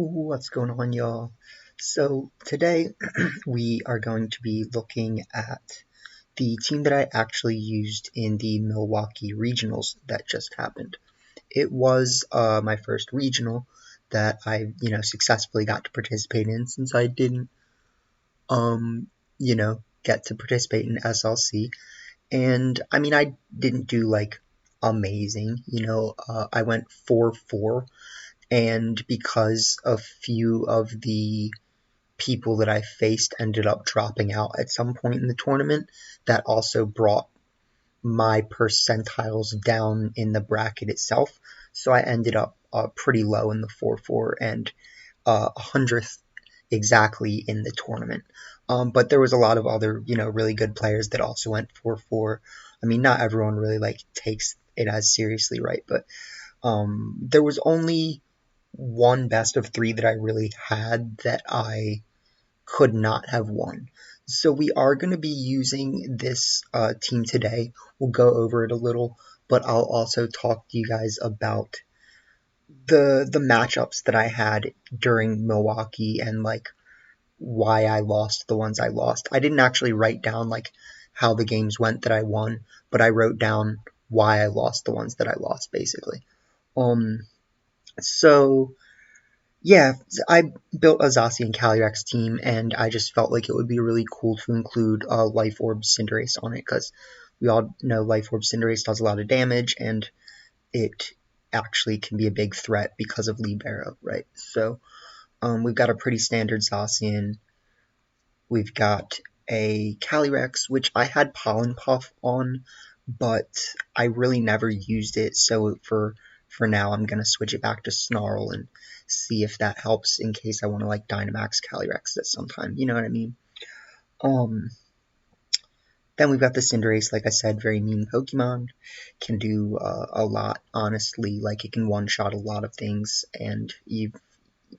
What's going on, y'all? So today we are going to be looking at the team that I actually used in the Milwaukee regionals that just happened. It was my first regional that I, successfully got to participate in since I didn't, get to participate in SLC. And I mean, I didn't do like amazing. I went 4-4, and because a few of the people that I faced ended up dropping out at some point in the tournament, that also brought my percentiles down in the bracket itself. So I ended up pretty low in the 4-4 and 100th exactly in the tournament. But there was a lot of other, really good players that also went 4-4. I mean, not everyone really takes it as seriously, right? But there was only one best of three that I really had that I could not have won. So we are going to be using this team today. We'll go over it a little, but I'll also talk to you guys about the matchups that I had during Milwaukee and why I lost the ones I lost. I didn't actually write down how the games went that I won, but I wrote down why I lost the ones that I lost basically. So yeah, I built a Zacian Calyrex team, and I just felt like it would be really cool to include Life Orb Cinderace on it, because we all know Life Orb Cinderace does a lot of damage, and it actually can be a big threat because of Libero, right? So we've got a pretty standard Zacian. We've got a Calyrex, which I had Pollen Puff on, but I really never used it, so for now I'm going to switch it back to Snarl and see if that helps in case I want to Dynamax Calyrex at some time, you know what I mean? Then we've got the Cinderace, like I said, very mean Pokemon, can do a lot, honestly, it can one-shot a lot of things, and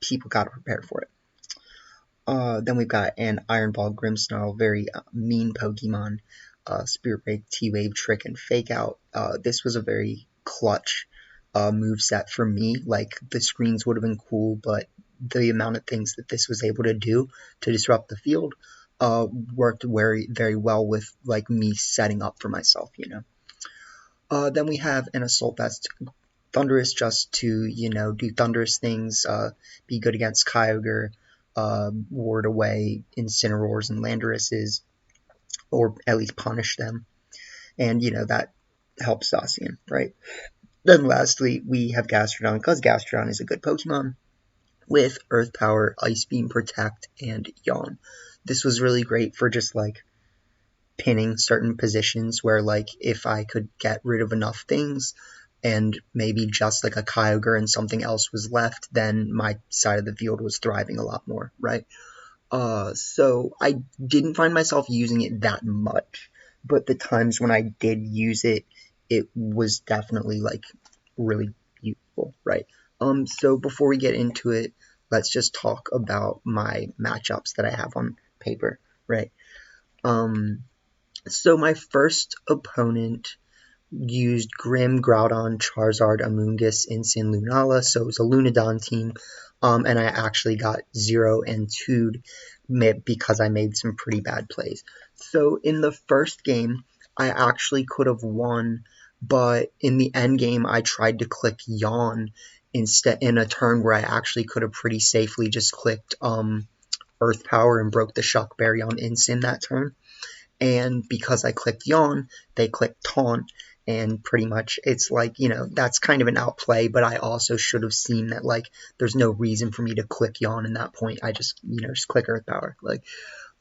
people gotta prepare for it. Then we've got an Iron Ball Grimmsnarl, very mean Pokemon, Spirit Break, T-Wave, Trick, and Fake Out. This was a very clutch moveset for me. The screens would have been cool, but the amount of things that this was able to do to disrupt the field worked very, very well with me setting up for myself, Then we have an Assault Vest Thundurus just to, do Thunderous things, be good against Kyogre, ward away Incineroars and Landuruses, or at least punish them. And, that helps Zacian, right? Then lastly, we have Gastrodon, because Gastrodon is a good Pokemon, with Earth Power, Ice Beam, Protect, and Yawn. This was really great for just, pinning certain positions where, if I could get rid of enough things, and maybe just a Kyogre and something else was left, then my side of the field was thriving a lot more, right? So I didn't find myself using it that much, but the times when I did use it, it was definitely really useful, right? So before we get into it, let's just talk about my matchups that I have on paper, right? So my first opponent used Grim, Groudon, Charizard, Amoonguss, Incin, Lunala, so it was a Lunadon team, and I actually got 0 and 2'd because I made some pretty bad plays. So in the first game, I actually could have won, but in the end game, I tried to click Yawn instead in a turn where I actually could have pretty safely just clicked Earth Power and broke the Shock Berry on Incin that turn. And because I clicked Yawn, they clicked Taunt, and pretty much it's that's kind of an outplay, but I also should have seen that there's no reason for me to click Yawn in that point. I just just click Earth Power.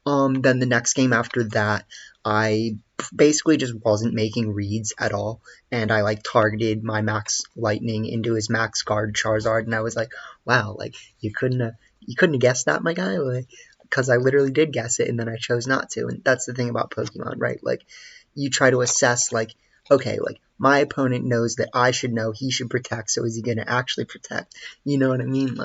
Then the next game after that, I basically just wasn't making reads at all, and I targeted my Max Lightning into his Max Guard Charizard, and I was like, wow, you couldn't have guessed that, my guy, because I literally did guess it, and then I chose not to. And that's the thing about Pokemon, right? You try to assess okay, my opponent knows that I should know he should protect, so is he going to actually protect? You know what I mean?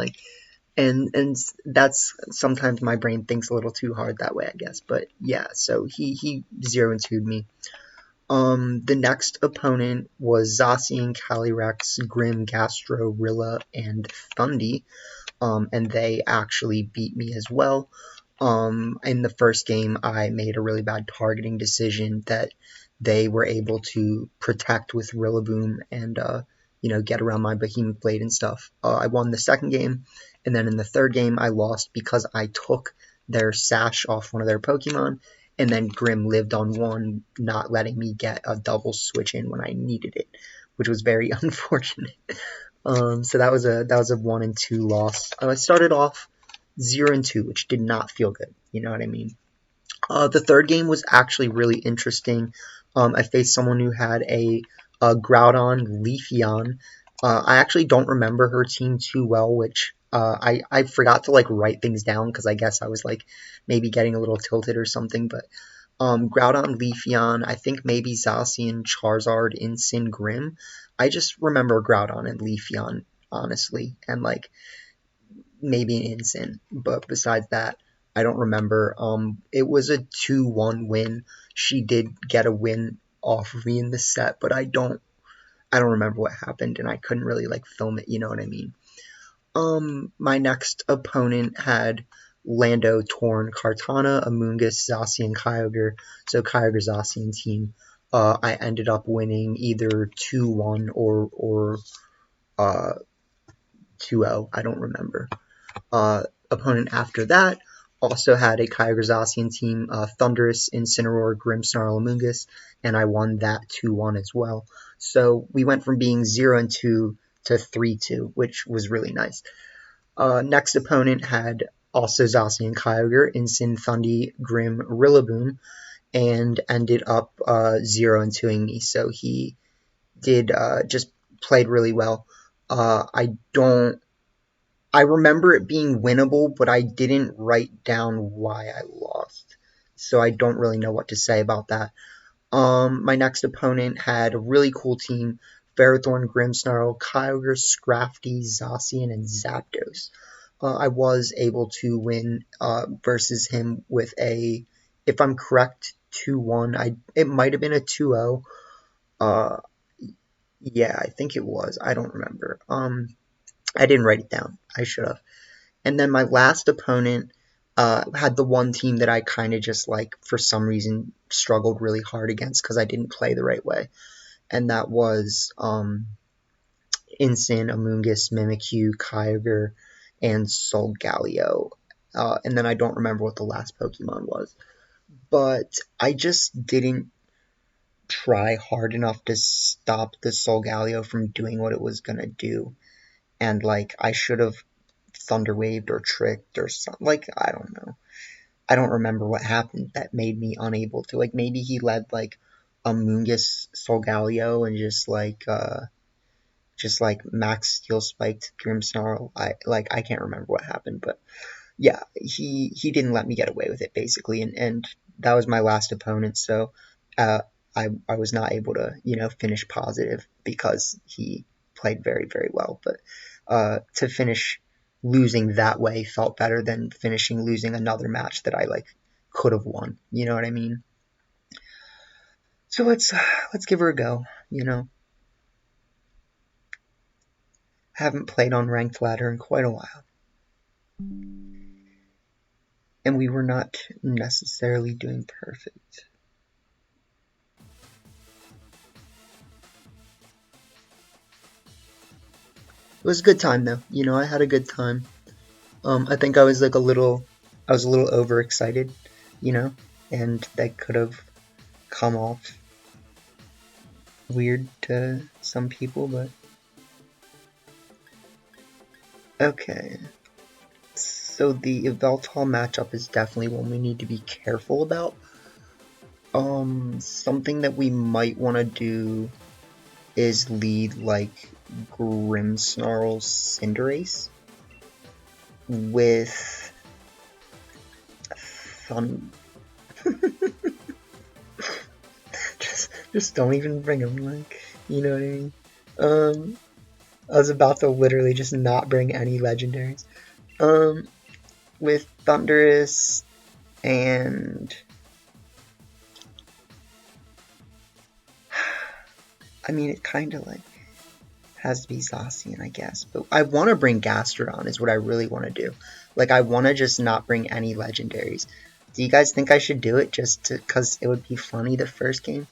And that's sometimes my brain thinks a little too hard that way, I guess. But yeah, so he 0 and 2'd me. The next opponent was Zacian, Calyrex, Grim, Gastro, Rilla, and Thundy. and they actually beat me as well. In the first game, I made a really bad targeting decision that they were able to protect with Rillaboom and, get around my Behemoth Blade and stuff. I won the second game, and then in the third game, I lost because I took their Sash off one of their Pokemon, and then Grim lived on one, not letting me get a double switch in when I needed it, which was very unfortunate. So that was a 1-2 loss. I started off 0-2, which did not feel good. You know what I mean? The third game was actually really interesting. I faced someone who had a Groudon Leafeon. I actually don't remember her team too well, which I forgot to like write things down because I guess I was like maybe getting a little tilted or something. But Groudon Leafeon, I think maybe Zacian, Charizard, Incin, Grim. I just remember Groudon and Leafeon, honestly, and like maybe an Incin, but besides that, I don't remember. It was a 2-1 win. She did get a win off of me in the set, but I don't remember what happened, and I couldn't really like film it. You know what I mean? My next opponent had Lando, Torn, Kartana, Amoonguss, Zacian, Kyogre. So Kyogre Zacian team. I ended up winning either 2-1 or 2-0. I don't remember. Opponent after that also had a Kyogre Zacian team, Thundurus, Incineroar, Grimmsnarl, Amoonguss, and I won that 2-1 as well. So we went from being 0-2 to 3-2, which was really nice. Next opponent had also Zacian Kyogre, Incin, Thundy, Grim, Rillaboom, and ended up 0-2ing me. So he did just played really well. I remember it being winnable, but I didn't write down why I lost. So I don't really know what to say about that. My next opponent had a really cool team: Ferrothorn, Grimmsnarl, Kyogre, Scrafty, Zacian, and Zapdos. I was able to win versus him with if I'm correct, 2-1. It might have been a 2-0. Uh, yeah, I think it was. I don't remember. I didn't write it down. I should have. And then my last opponent had the one team that I kind of just like for some reason struggled really hard against because I didn't play the right way, and that was Incin, Amoonguss, Mimikyu, Kyogre, and Solgaleo. And then I don't remember what the last Pokemon was, but I just didn't try hard enough to stop the Solgaleo from doing what it was gonna do, and like I should have thunder waved or tricked or something. Like I don't know. I don't remember what happened that made me unable to. Like maybe he led like Amoonguss Solgaleo and just like max steel spiked Grimmsnarl. I can't remember what happened, but yeah, he didn't let me get away with it basically, and that was my last opponent. So uh, I was not able to finish positive because he played very very well. But to finish losing that way felt better than finishing losing another match that I like could have won. You know what I mean? So let's give her a go. Haven't played on ranked ladder in quite a while, and we were not necessarily doing perfect. It was a good time though. I had a good time. I think I was like I was a little overexcited, and that could have come off weird to some people, but okay. So the Yveltal matchup is definitely one we need to be careful about. Something that we might want to do is lead like Grimmsnarl's Cinderace with just don't even bring him, like, you know what I mean? I was about to literally just not bring any legendaries. With Thundurus and I mean, it kind of like has to be Zacian, I guess. But I want to bring Gastrodon is what I really want to do. Like, I want to just not bring any legendaries. Do you guys think I should do it just because it would be funny the first game?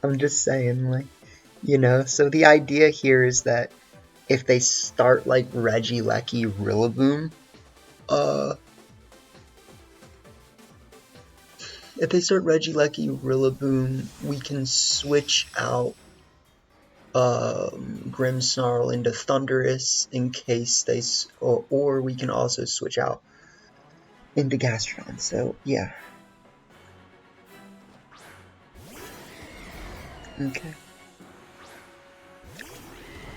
I'm just saying, like, you know, so the idea here is that if they start like Regieleki Rillaboom, if they start Regieleki Rillaboom, we can switch out Grimmsnarl into Thundurus in case they, or we can also switch out into Gastrodon. So yeah. Okay.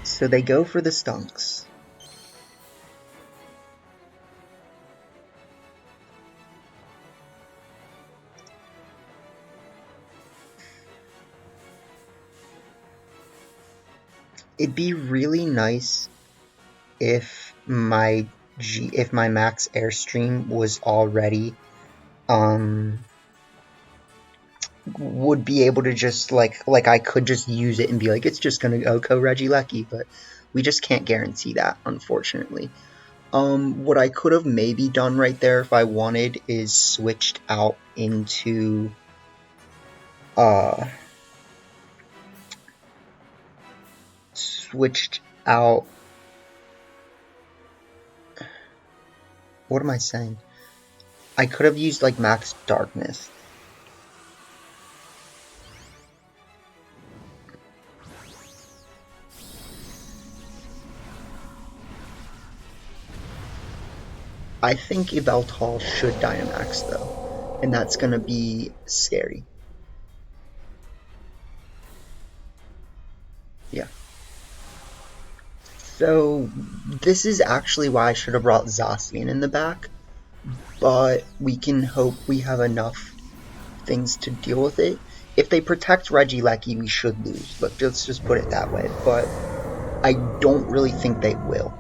So they go for the Stunks. It'd be really nice if my max airstream was already would be able to just like I could just use it and be like, it's just gonna go Regieleki, but we just can't guarantee that, unfortunately. What I could have maybe done right there if I wanted is switched out into what am I saying? I could have used like Max Darkness. I think Yveltal should Dynamax though, and that's gonna be scary. Yeah. So this is actually why I should have brought Zacian in the back, but we can hope we have enough things to deal with it. If they protect Regieleki, we should lose. Let's just put it that way. But I don't really think they will.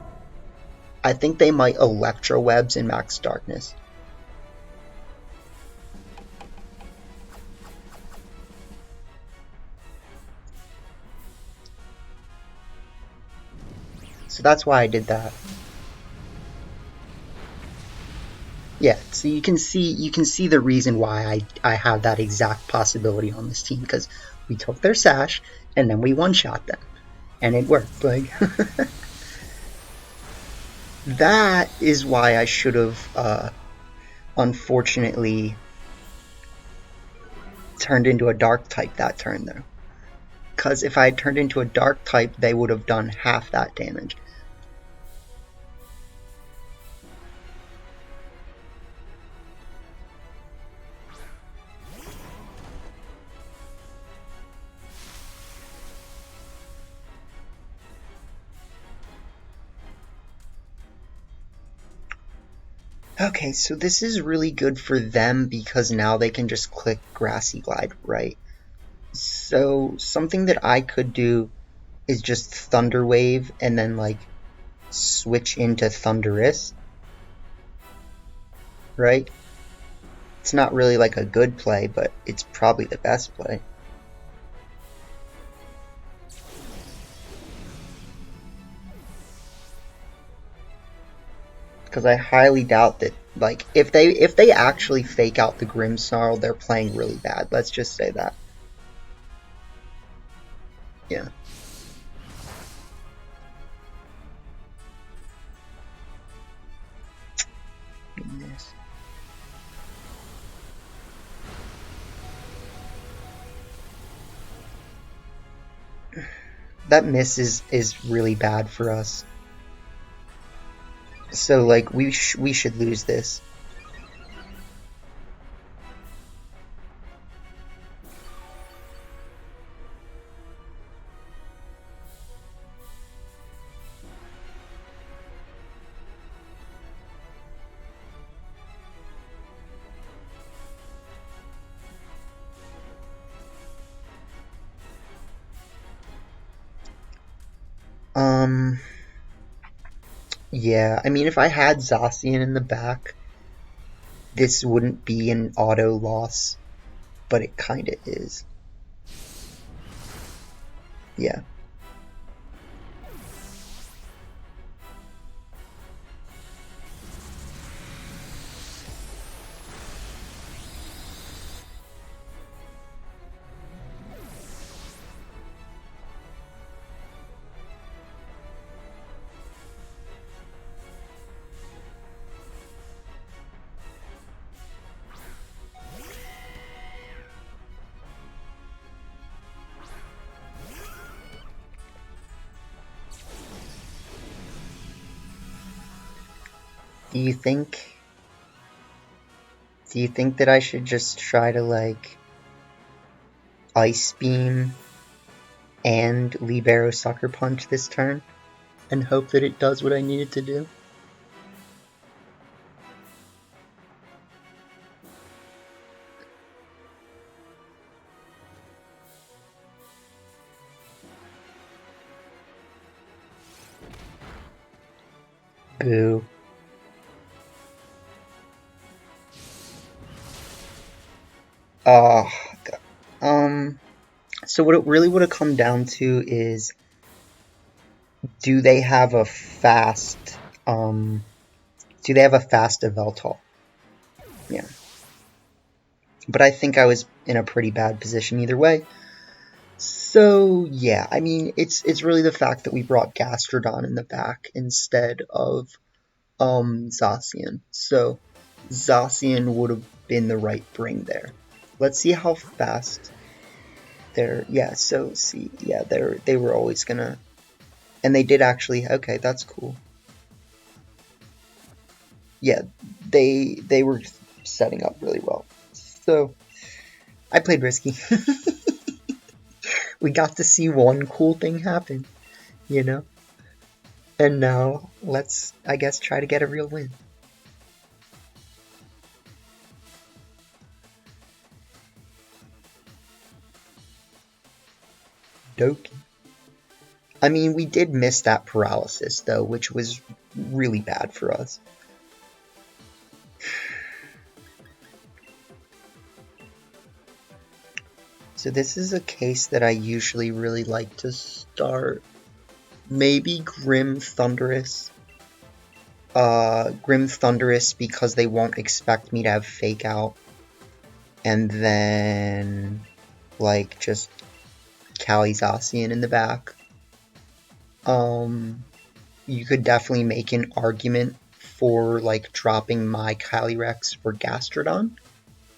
I think they might Electrowebs in Max Darkness. So that's why I did that. Yeah, so you can see the reason why I have that exact possibility on this team, because we took their Sash and then we one-shot them. And it worked. Like that is why I should have unfortunately turned into a dark type that turn though. Because if I had turned into a dark type, they would have done half that damage. Okay, so this is really good for them because now they can just click Grassy Glide, right? So something that I could do is just Thunder Wave and then like switch into Thundurus, right? It's not really like a good play, but it's probably the best play. Because I highly doubt that, like, if they actually fake out the Grimmsnarl, they're playing really bad. Let's just say that. Yeah. Goodness. That miss is really bad for us. So like we should lose this. Yeah, I mean if I had Zacian in the back, this wouldn't be an auto loss, but it kinda is. Yeah. Do you think that I should just try to, like, Ice Beam and Libero Sucker Punch this turn and hope that it does what I need it to do? Boo. Oh, so what it really would have come down to is, do they have a fast, Eveltal? Yeah. But I think I was in a pretty bad position either way. So, yeah, I mean, it's really the fact that we brought Gastrodon in the back instead of, Zacian. So, Zacian would have been the right bring there. Let's see how fast they're, yeah, so, see, yeah, they were always gonna, and they did actually, okay, that's cool. Yeah, they were setting up really well. So, I played risky. We got to see one cool thing happen, you know? And now, let's, I guess, try to get a real win. Doki. I mean, we did miss that paralysis, though, which was really bad for us. So this is a case that I usually really like to start. Maybe Grim Thunderous. Grim Thunderous because they won't expect me to have Fake Out. And then, like, just Zacian in the back. You could definitely make an argument for, like, dropping my Calyrex for Gastrodon,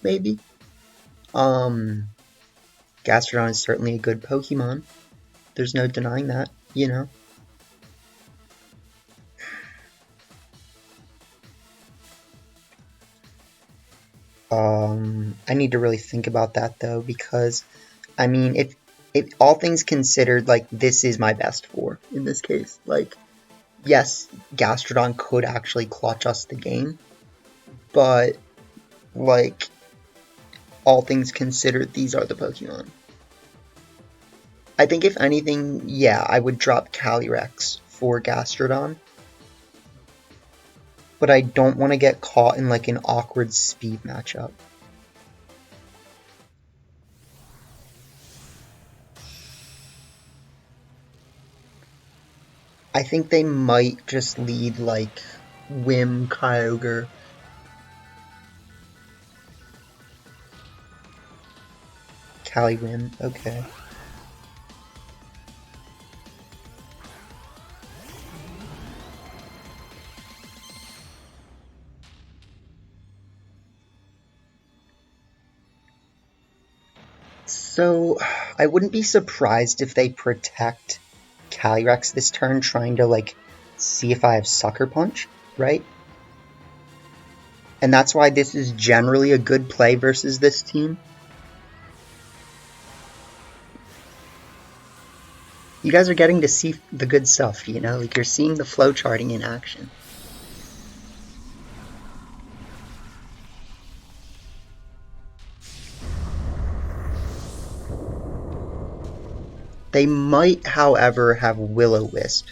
maybe. Gastrodon is certainly a good Pokemon. There's no denying that, you know. I need to really think about that, though, because, I mean, if all things considered, like, this is my best four in this case. Like, yes, Gastrodon could actually clutch us the game, but, like, all things considered, these are the Pokemon. I think if anything, yeah, I would drop Calyrex for Gastrodon. But I don't want to get caught in, like, an awkward speed matchup. I think they might just lead, like, Whim, Kyogre. Whim, okay. So, I wouldn't be surprised if they protect Calyrex this turn, trying to, like, see if I have Sucker Punch, right? And that's why this is generally a good play versus this team. You guys are getting to see the good stuff, you know? Like, you're seeing the flow charting in action. They might, however, have Will-O-Wisp,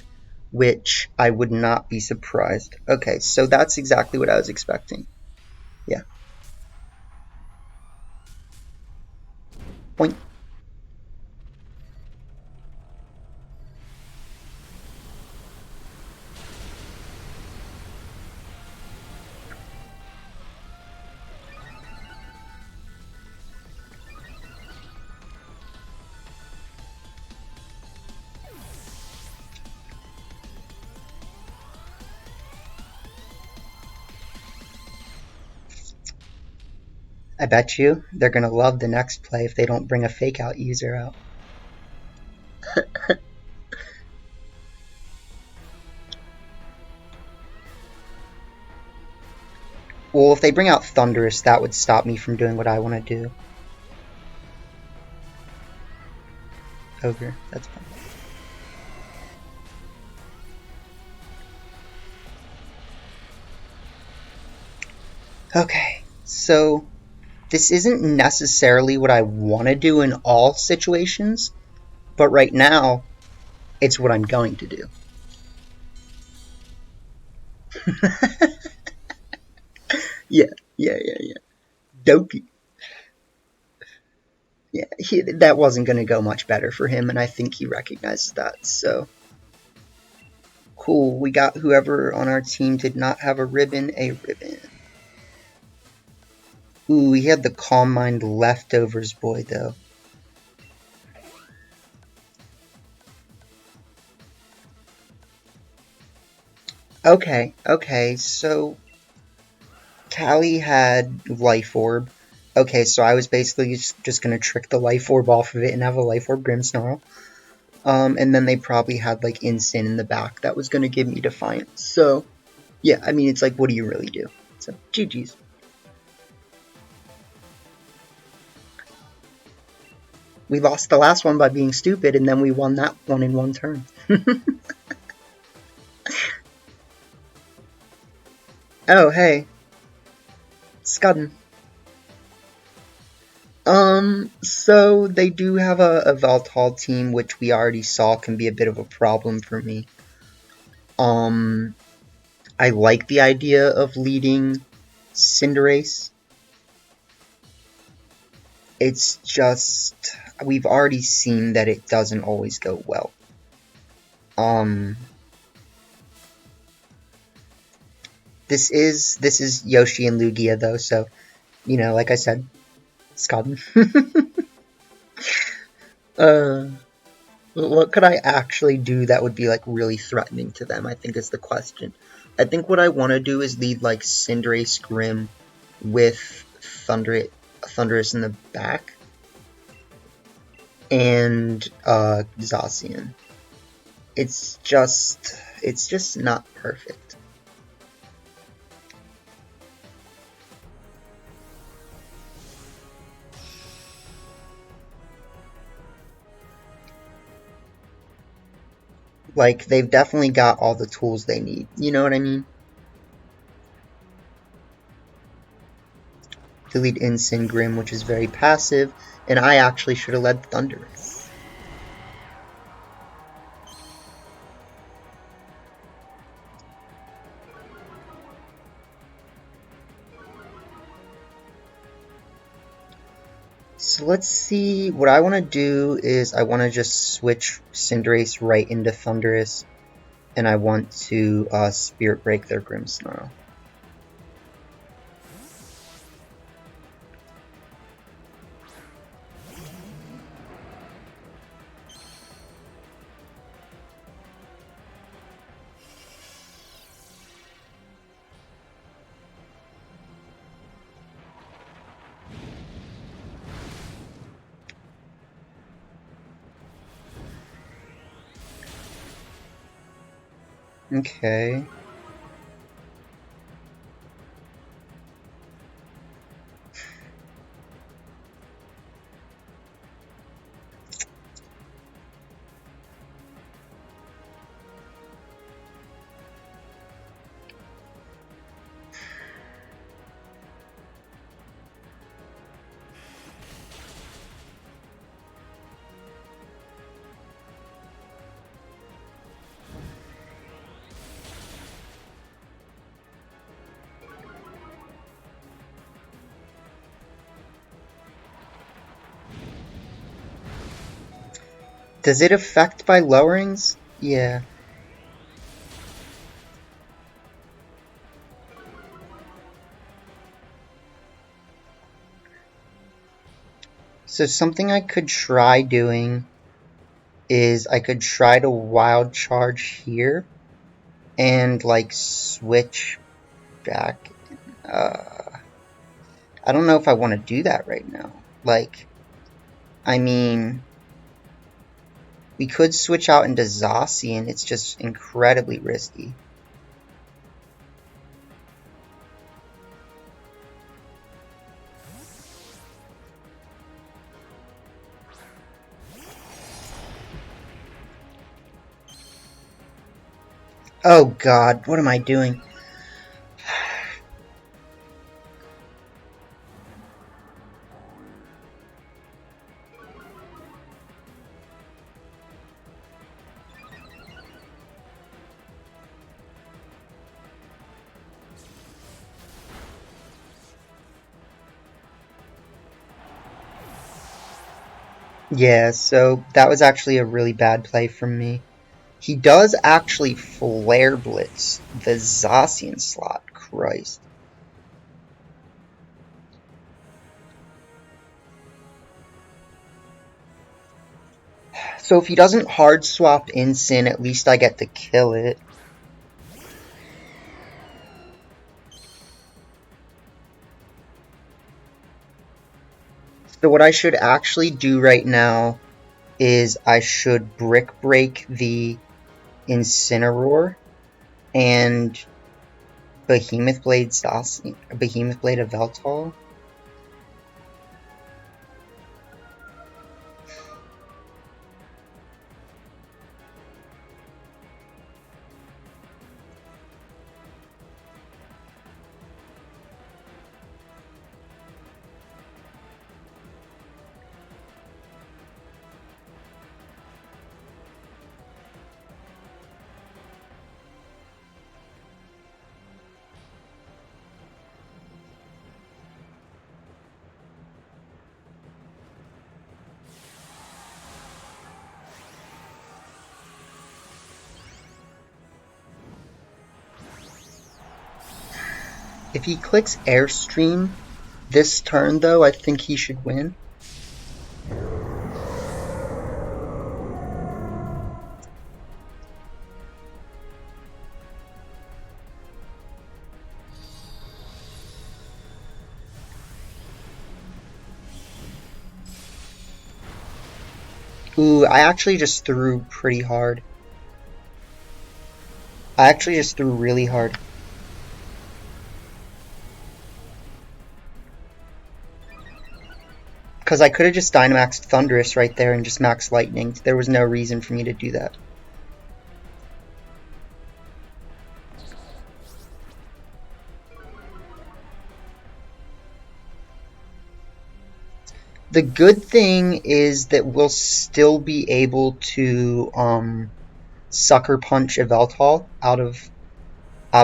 which I would not be surprised. Okay, so that's exactly what I was expecting. Yeah. Point. I bet you they're gonna love the next play if they don't bring a fake out user out. Well, if they bring out Thunderous, that would stop me from doing what I want to do. Ogre, that's fine. Okay, so this isn't necessarily what I want to do in all situations, but right now, it's what I'm going to do. Yeah. Dopey. Yeah, that wasn't going to go much better for him, and I think he recognizes that, so. Cool, we got whoever on our team did not have a ribbon. Ooh, he had the Calm Mind Leftovers boy, though. Okay, so Callie had Life Orb. Okay, so I was basically just gonna trick the Life Orb off of it and have a Life Orb Grimmsnarl. And then they probably had, like, Instant in the back that was gonna give me Defiance. So, yeah, I mean, it's like, what do you really do? So, GG's. We lost the last one by being stupid, and then we won that one in one turn. Oh, hey. Scudden. So they do have a Veltal team, which we already saw can be a bit of a problem for me. I like the idea of leading Cinderace. It's just, we've already seen that it doesn't always go well. This is Yoshi and Lugia, though, so, you know, like I said, Scudden. What could I actually do that would be, like, really threatening to them, I think is the question. I think what I want to do is lead, like, Cinderace Grimm with Thunderous in the back. And, Zacian. It's just not perfect. Like, they've definitely got all the tools they need. You know what I mean? To lead Instant Grimm, which is very passive, and I actually should have led Thunderous. So let's see, what I want to do is I want to just switch Cinderace right into Thunderous, and I want to Spirit Break their Grimmsnarl. Okay. Does it affect by lowerings? Yeah. So something I could try doing is I could try to wild charge here and like switch back. I don't know if I want to do that right now. Like, I mean, we could switch out into Zacian. It's just incredibly risky. Oh god, what am I doing? Yeah, so that was actually a really bad play from me. He does actually flare blitz the Zacian slot. Christ. So if he doesn't hard swap Incin, at least I get to kill it. So what I should actually do right now is I should Brick Break the Incineroar and Behemoth Blade Zacian, Behemoth Blade of Veltal. If he clicks Airstream this turn, though, I think he should win. Ooh, I actually just threw pretty hard. I actually just threw really hard. Because I could have just Dynamaxed Thunderous right there and just Max Lightning. There was no reason for me to do that. The good thing is that we'll still be able to Sucker Punch Yveltal out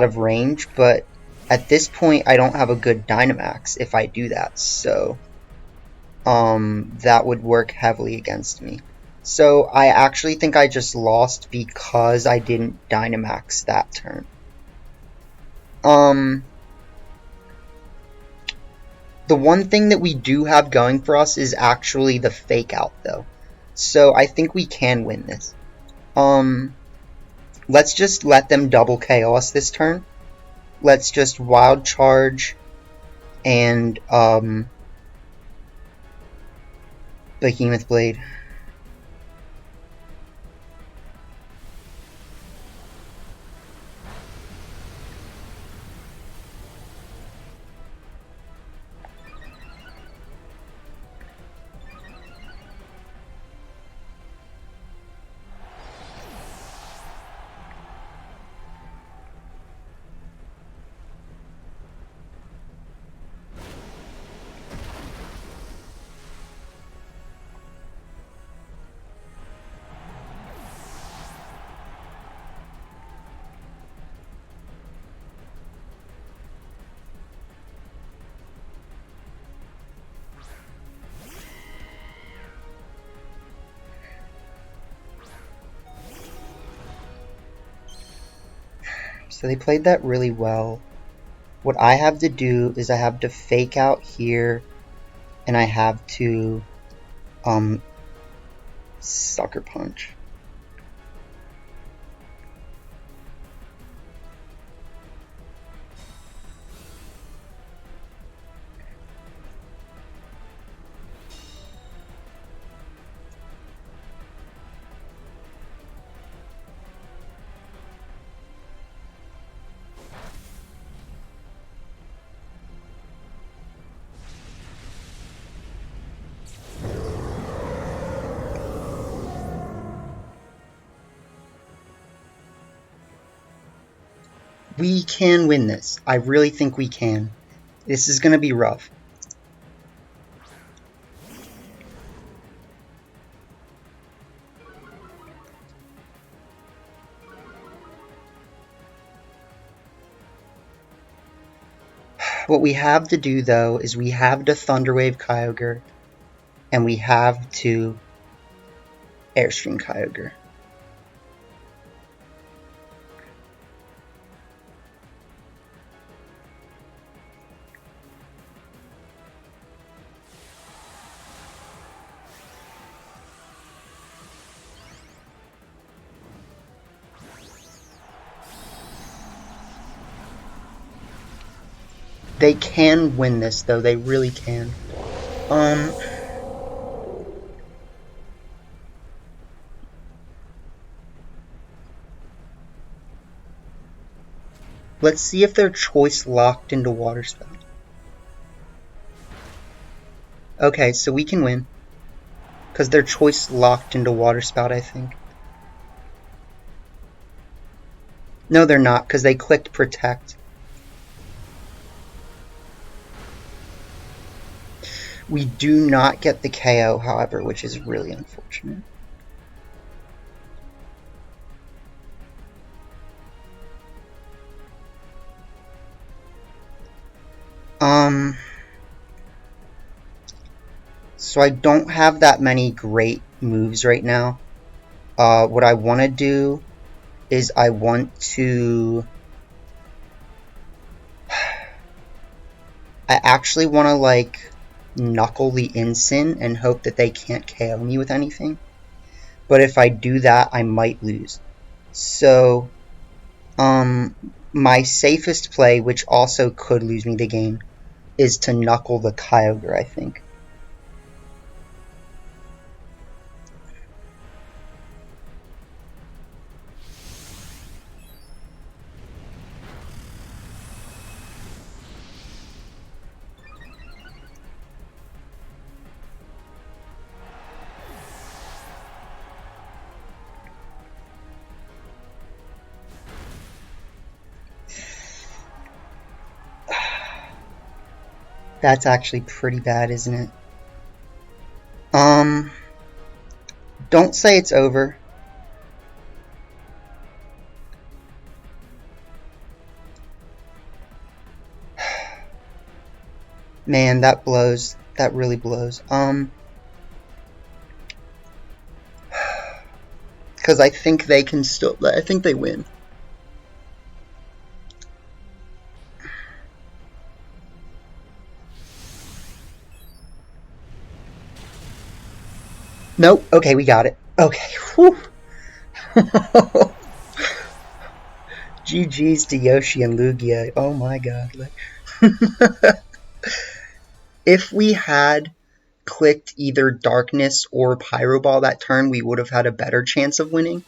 of range, but at this point I don't have a good Dynamax if I do that, so that would work heavily against me. So I actually think I just lost because I didn't Dynamax that turn. The one thing that we do have going for us is actually the Fake Out, though. So I think we can win this. Let's just let them double KO us this turn. Let's just Wild Charge and Behemoth Blade. So they played that really well. What I have to do is I have to fake out here, and I have to sucker punch. We can win this. I really think we can. This is going to be rough. What we have to do, though, is we have to Thunderwave Kyogre, and we have to Airstream Kyogre. They can win this, though. They really can. Let's see if their choice locked into Water Spout. Okay, so we can win. Because their choice locked into Water Spout, I think. No, they're not, because they clicked Protect. We do not get the KO, however, which is really unfortunate. So I don't have that many great moves right now. What I want to do is I want to... I actually want to, like, knuckle the Incin and hope that they can't KO me with anything. But if I do that, I might lose. So, my safest play, which also could lose me the game, is to knuckle the Kyogre, I think. That's actually pretty bad, isn't it? Don't say it's over. Man, that blows. That really blows. Because I think they can still... I think they win. Nope. Okay, we got it. Okay. Whew. GG's to Yoshi and Lugia. Oh my god. If we had clicked either Darkness or Pyro Ball that turn, we would have had a better chance of winning.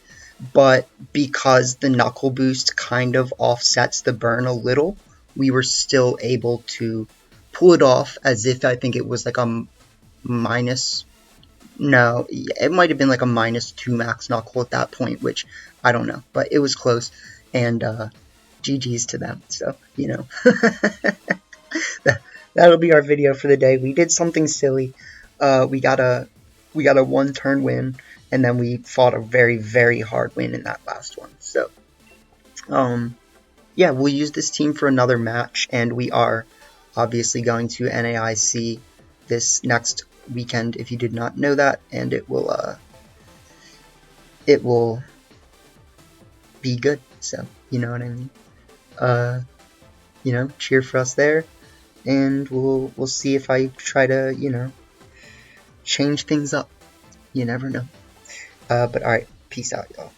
But because the Knuckle Boost kind of offsets the burn a little, we were still able to pull it off as if I think it was like a minus... No, it might have been like a -2 max knuckle at that point, which I don't know. But it was close, and GG's to them. So, you know, that'll be our video for the day. We did something silly. We got a one-turn win, and then we fought a very, very hard win in that last one. So, yeah, we'll use this team for another match, and we are obviously going to NAIC this next weekend, if you did not know that, and it will be good. So, you know what I mean. cheer for us there, and we'll see if I try to change things up. You never know. But alright, peace out, y'all.